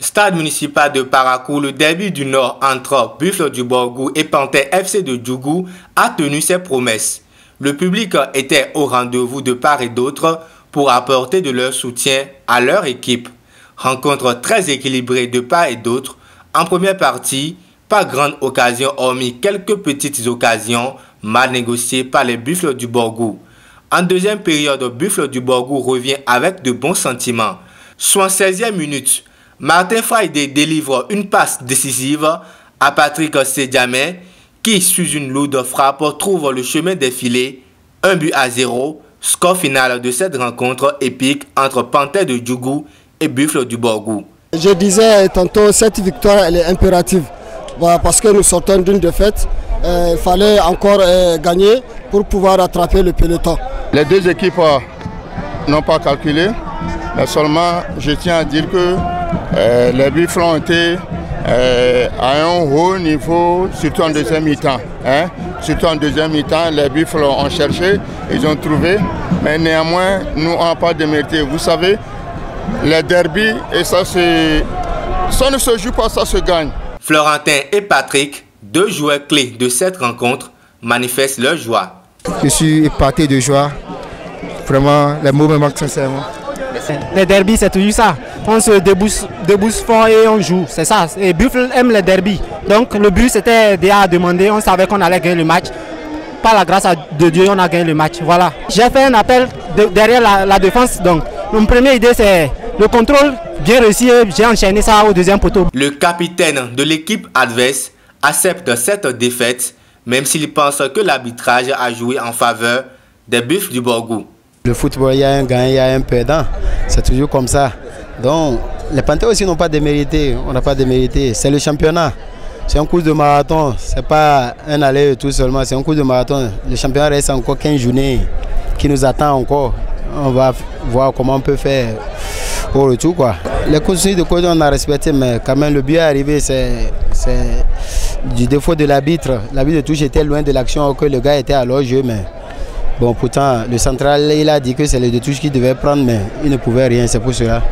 Stade municipal de Parakou, le derby du Nord entre Buffles du Borgou et Panthère FC de Djougou a tenu ses promesses. Le public était au rendez-vous de part et d'autre pour apporter de leur soutien à leur équipe. Rencontre très équilibrée de part et d'autre. En première partie, pas grande occasion hormis quelques petites occasions mal négociées par les Buffles du Borgou. En deuxième période, Buffles du Borgou revient avec de bons sentiments. 76e minute, Martin Friday délivre une passe décisive à Patrick Sediamé qui, sous une lourde frappe, trouve le chemin des filets. 1-0, score final de cette rencontre épique entre Panthère de Djougou et Buffles du Borgou. Je disais tantôt, cette victoire elle est impérative parce que nous sortons d'une défaite. Il fallait encore gagner pour pouvoir rattraper le peloton. Les deux équipes n'ont pas calculé, mais seulement je tiens à dire que les Buffles ont été à un haut niveau, surtout en deuxième mi-temps. Surtout en deuxième mi-temps, les Buffles ont cherché, ils ont trouvé, mais néanmoins, nous n'avons pas démérité. Vous savez, les derbys, et ça ne se joue pas, ça se gagne. Florentin et Patrick, deux joueurs clés de cette rencontre, manifestent leur joie. Je suis épaté de joie. Vraiment, les mots me manquent sincèrement. Les derbys, c'est toujours ça. On se débousse fort et on joue, c'est ça. Et Buffles aime les derbys. Donc le but c'était déjà à demander, on savait qu'on allait gagner le match. Par la grâce de Dieu, on a gagné le match. Voilà. J'ai fait un appel derrière la défense. Donc mon première idée c'est le contrôle bien réussi et j'ai enchaîné ça au deuxième poteau. Le capitaine de l'équipe adverse accepte cette défaite, même s'il pense que l'arbitrage a joué en faveur des Buffles du Borgou. Le football, il y a un gagnant, il y a un perdant. C'est toujours comme ça. Donc, les Panthères aussi n'ont pas démérité. On n'a pas démérité. C'est le championnat. C'est un course de marathon. Ce n'est pas un aller-retour seulement. C'est un course de marathon. Le championnat reste encore 15 journées qui nous attend encore. On va voir comment on peut faire au retour, quoi. Les consignes de coach, on a respecté, mais quand même, le but est arrivé. C'est du défaut de l'arbitre. L'arbitre de touche était loin de l'action, que le gars était à leur jeu, mais... Bon, pourtant, le central, il a dit que c'est le de touche qu'il devait prendre, mais il ne pouvait rien, c'est pour cela.